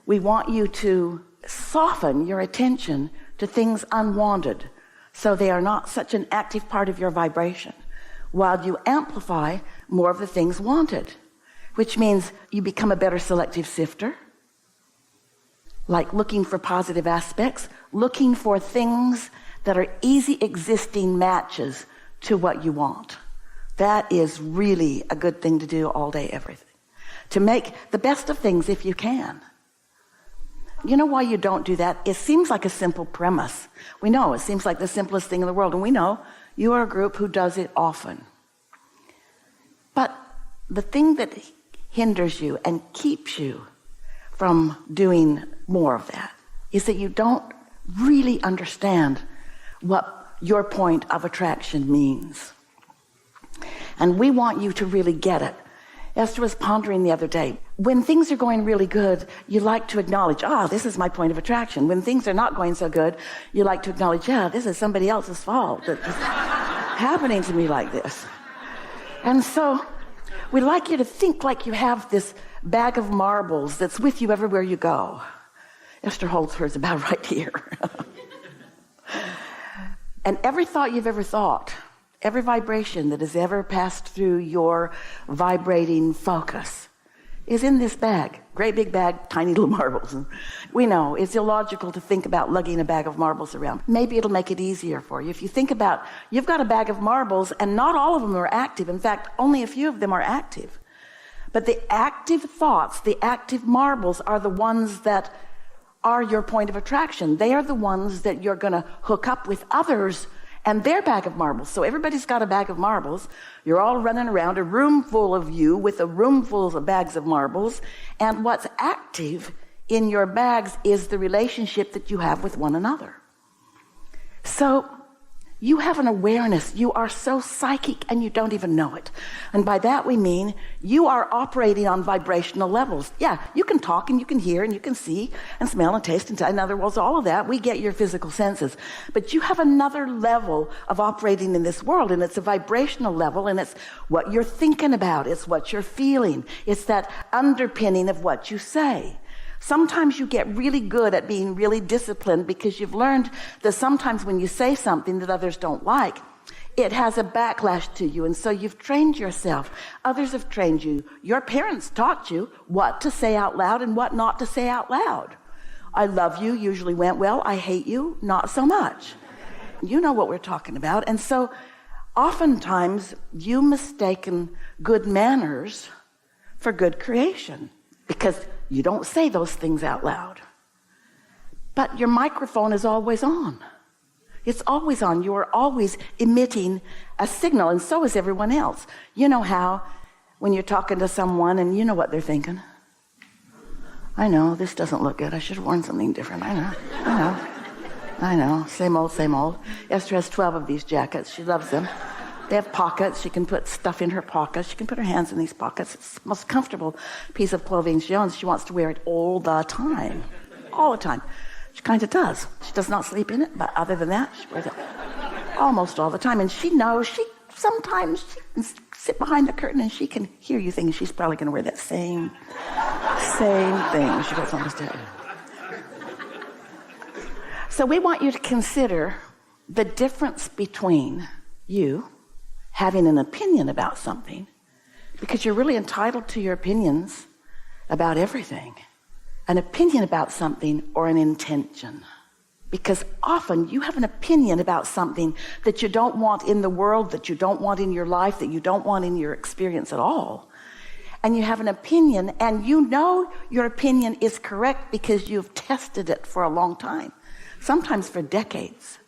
We want you to soften your attention to things unwanted so they are not such an active part of your vibration, while you amplify more of the things wanted, which means you become a better selective sifter, like looking for positive aspects, looking for things that are easy existing matches to what you want. That is really a good thing to do all day, everything. To make the best of things if you can. You know why you don't do that? It seems like a simple premise. We know it seems like the simplest thing in the world, and we know you are a group who does it often. But the thing that hinders you and keeps you from doing more of that is that you don't really understand what your point of attraction means. And we want you to really get it. Esther was pondering the other day, when things are going really good, you like to acknowledge, this is my point of attraction. When things are not going so good, you like to acknowledge, this is somebody else's fault that is happening to me like this. And so we'd like you to think like you have this bag of marbles that's with you everywhere you go. Esther holds hers about right here. And every thought you've ever thought, every vibration that has ever passed through your vibrating focus is in this bag. Great big bag, tiny little marbles. And we know it's illogical to think about lugging a bag of marbles around. Maybe it'll make it easier for you. If you think about, you've got a bag of marbles and not all of them are active. In fact, only a few of them are active. But the active thoughts, the active marbles are the ones that are your point of attraction. They are the ones that you're going to hook up with others and their bag of marbles. So everybody's got a bag of marbles. You're all running around, a room full of you with a room full of bags of marbles. And what's active in your bags is the relationship that you have with one another. So you have an awareness. You are so psychic and you don't even know it. And by that we mean you are operating on vibrational levels. Yeah, you can talk and you can hear and you can see and smell and taste and in other words, all of that. We get your physical senses. But you have another level of operating in this world, and it's a vibrational level, and it's what you're thinking about. It's what you're feeling. It's that underpinning of what you say. Sometimes you get really good at being really disciplined because you've learned that sometimes when you say something that others don't like, it has a backlash to you. And so you've trained yourself. Others have trained you. Your parents taught you what to say out loud and what not to say out loud. I love you usually went well. I hate you, not so much. You know what we're talking about. And so oftentimes you mistaken good manners for good creation because you don't say those things out loud. But your microphone is always on. It's always on. You are always emitting a signal, and so is everyone else. You know how when you're talking to someone and you know what they're thinking. I know, this doesn't look good. I should have worn something different. I know. Same old, same old. Esther has 12 of these jackets. She loves them. They have pockets. She can put stuff in her pockets. She can put her hands in these pockets. It's the most comfortable piece of clothing she owns. She wants to wear it all the time. All the time. She kind of does. She does not sleep in it, but other than that, she wears it almost all the time. And she knows sometimes she can sit behind the curtain and she can hear you thinking she's probably going to wear that same thing when she goes on the stage. So we want you to consider the difference between you having an opinion about something, because you're really entitled to your opinions about everything. An opinion about something or an intention. Because often you have an opinion about something that you don't want in the world, that you don't want in your life, that you don't want in your experience at all. And you have an opinion, and you know your opinion is correct because you've tested it for a long time, sometimes for decades.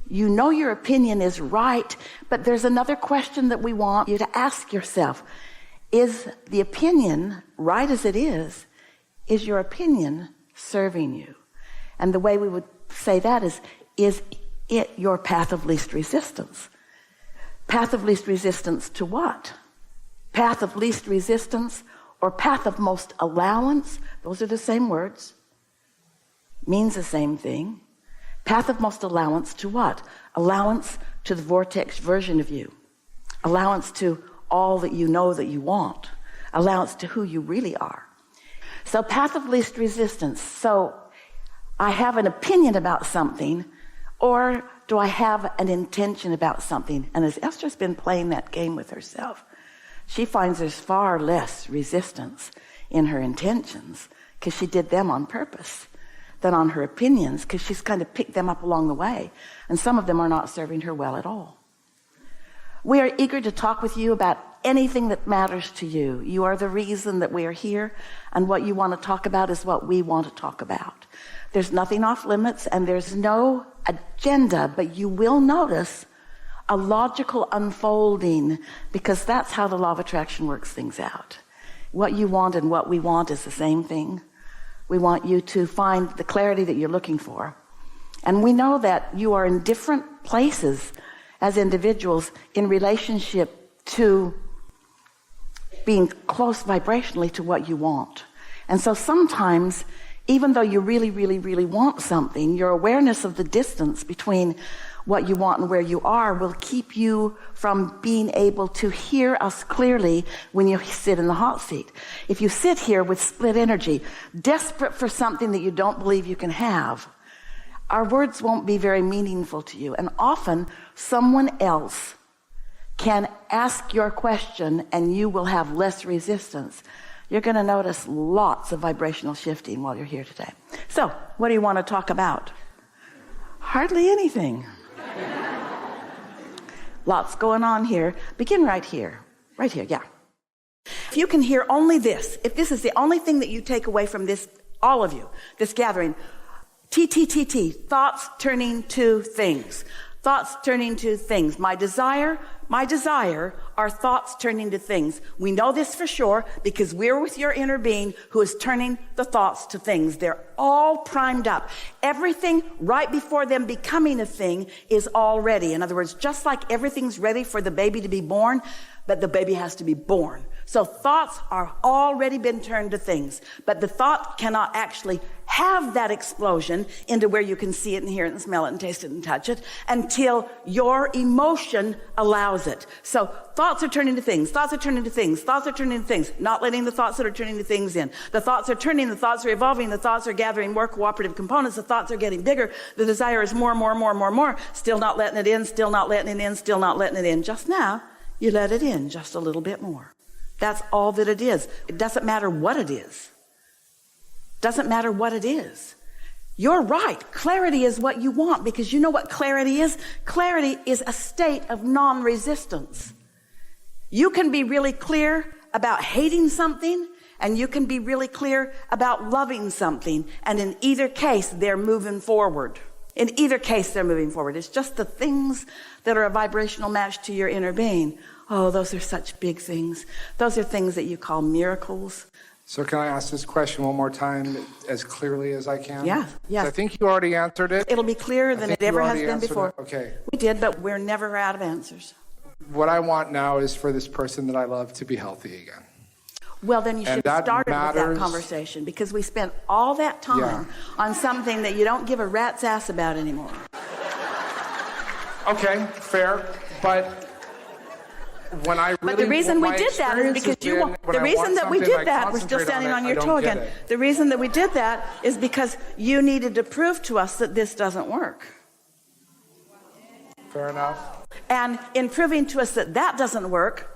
You know your opinion is right, but there's another question that we want you to ask yourself. Is the opinion, right as it is your opinion serving you? And the way we would say that is it your path of least resistance? Path of least resistance to what? Path of least resistance or path of most allowance? Those are the same words. Means the same thing. Path of most allowance to what? Allowance to the vortex version of you. Allowance to all that you know that you want. Allowance to who you really are. So path of least resistance. So I have an opinion about something, or do I have an intention about something? And as Esther's been playing that game with herself, she finds there's far less resistance in her intentions because she did them on purpose than on her opinions, because she's kind of picked them up along the way. And some of them are not serving her well at all. We are eager to talk with you about anything that matters to you. You are the reason that we are here, and what you want to talk about is what we want to talk about. There's nothing off limits, and there's no agenda, but you will notice a logical unfolding, because that's how the law of attraction works things out. What you want and what we want is the same thing. We want you to find the clarity that you're looking for. And we know that you are in different places as individuals in relationship to being close vibrationally to what you want. And so sometimes, even though you really, really, really want something, your awareness of the distance between what you want and where you are will keep you from being able to hear us clearly when you sit in the hot seat. If you sit here with split energy, desperate for something that you don't believe you can have, our words won't be very meaningful to you. And often someone else can ask your question and you will have less resistance. You're going to notice lots of vibrational shifting while you're here today. So, what do you want to talk about? Hardly anything. Lots going on here. Begin right here. Right here, yeah. If you can hear only this, if this is the only thing that you take away from this, all of you, this gathering, T, thoughts turning to things. Thoughts turning to things. My desire are thoughts turning to things. We know this for sure because we're with your inner being who is turning the thoughts to things. They're all primed up. Everything right before them becoming a thing is all ready. In other words, just like everything's ready for the baby to be born, but the baby has to be born. So thoughts are already been turned to things, but the thought cannot actually have that explosion into where you can see it and hear it and smell it and taste it and touch it until your emotion allows it. So thoughts are turning to things, thoughts are turning to things, thoughts are turning to things, not letting the thoughts that are turning to things in. The thoughts are turning, the thoughts are evolving, the thoughts are gathering more cooperative components, the thoughts are getting bigger, the desire is more, still not letting it in, still not letting it in, still not letting it in. Just now, you let it in just a little bit more. That's all that it is. It doesn't matter what it is. Doesn't matter what it is. You're right. Clarity is what you want, because you know what clarity is? Clarity is a state of non-resistance. You can be really clear about hating something, and you can be really clear about loving something. And in either case, they're moving forward. In either case, they're moving forward. It's just the things that are a vibrational match to your inner being. Oh, those are such big things. Those are things that you call miracles. So can I ask this question one more time as clearly as I can? Yeah. I think you already answered it. It'll be clearer than it ever has been before. Okay. We did, but we're never out of answers. What I want now is for this person that I love to be healthy again. Well, then you should have started with that conversation, because we spent all that time on something that you don't give a rat's ass about anymore. Okay, fair, but when I really, but the reason we did that is because the reason that we did that, we're still standing on your toe again. The reason that we did that is because you needed to prove to us that this doesn't work. Fair enough. And in proving to us that that doesn't work,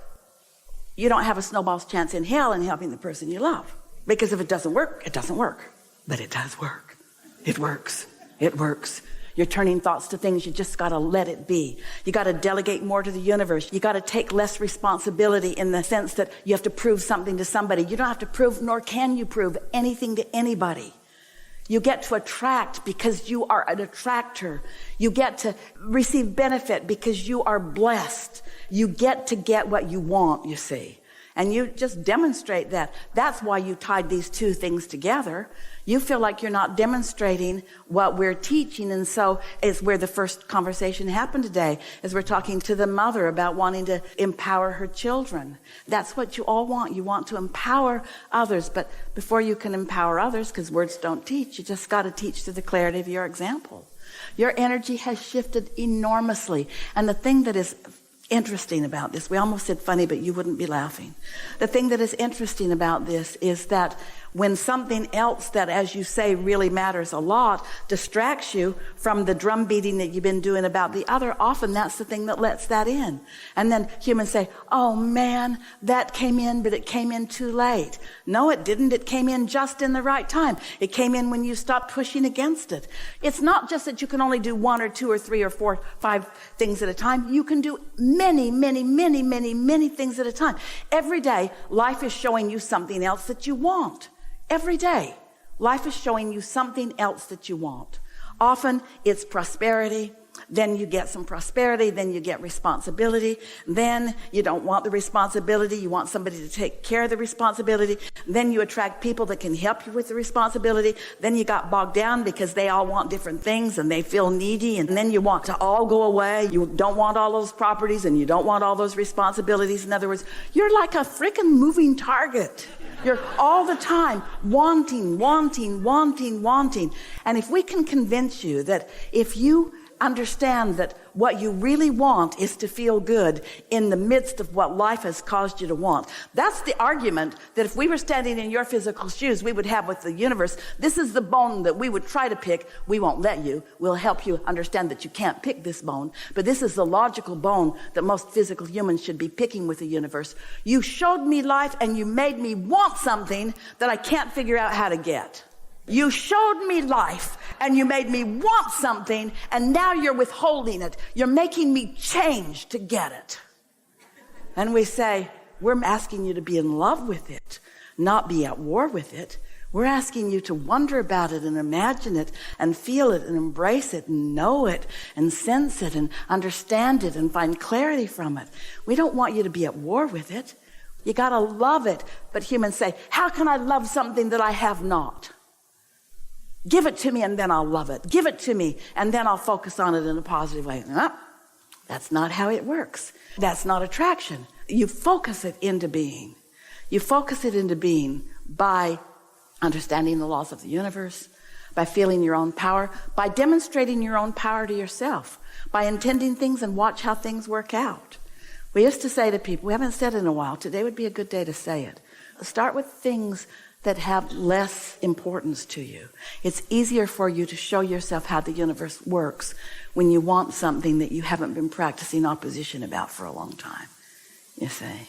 you don't have a snowball's chance in hell in helping the person you love. Because if it doesn't work, it doesn't work. But it does work. It works. It works. You're turning thoughts to things. You just got to let it be. You got to delegate more to the universe. You got to take less responsibility in the sense that you have to prove something to somebody. You don't have to prove, nor can you prove anything to anybody. You get to attract because you are an attractor. You get to receive benefit because you are blessed. You get to get what you want, you see. And you just demonstrate that. That's why you tied these two things together. You feel like you're not demonstrating what we're teaching, and so it's where the first conversation happened today, as we're talking to the mother about wanting to empower her children. That's what you all want. You want to empower others, but before you can empower others, because words don't teach, you just got to teach through the clarity of your example. Your energy has shifted enormously, and the thing that is interesting about this, we almost said funny, but you wouldn't be laughing. The thing that is interesting about this is that when something else that, as you say, really matters a lot distracts you from the drum beating that you've been doing about the other, often that's the thing that lets that in. And then humans say, oh man, that came in, but it came in too late. No, it didn't. It came in just in the right time. It came in when you stopped pushing against it. It's not just that you can only do 1 or 2 or 3 or 4, 5 things at a time. You can do many, many, many, many, many things at a time. Every day, life is showing you something else that you want. Every day, life is showing you something else that you want. Often, it's prosperity. Then you get some prosperity. Then you get responsibility. Then you don't want the responsibility. You want somebody to take care of the responsibility. Then you attract people that can help you with the responsibility. Then you got bogged down because they all want different things and they feel needy. And then you want to all go away. You don't want all those properties and you don't want all those responsibilities. In other words, you're like a freaking moving target. You're all the time wanting. And if we can convince you that if you understand that what you really want is to feel good in the midst of what life has caused you to want. That's the argument that if we were standing in your physical shoes, we would have with the universe. This is the bone that we would try to pick. We won't let you. We'll help you understand that you can't pick this bone. But this is the logical bone that most physical humans should be picking with the universe. You showed me life and you made me want something that I can't figure out how to get. You showed me life and you made me want something and now you're withholding it. You're making me change to get it. And we say, we're asking you to be in love with it, not be at war with it. We're asking you to wonder about it and imagine it and feel it and embrace it and know it and sense it and understand it and find clarity from it. We don't want you to be at war with it. You got to love it. But humans say, how can I love something that I have not? Give it to me and then I'll love it. Give it to me and then I'll focus on it in a positive way. No, that's not how it works. That's not attraction. You focus it into being. You focus it into being by understanding the laws of the universe, by feeling your own power, by demonstrating your own power to yourself, by intending things and watch how things work out. We used to say to people, we haven't said it in a while, today would be a good day to say it. Start with things that have less importance to you. It's easier for you to show yourself how the universe works when you want something that you haven't been practicing opposition about for a long time, you see.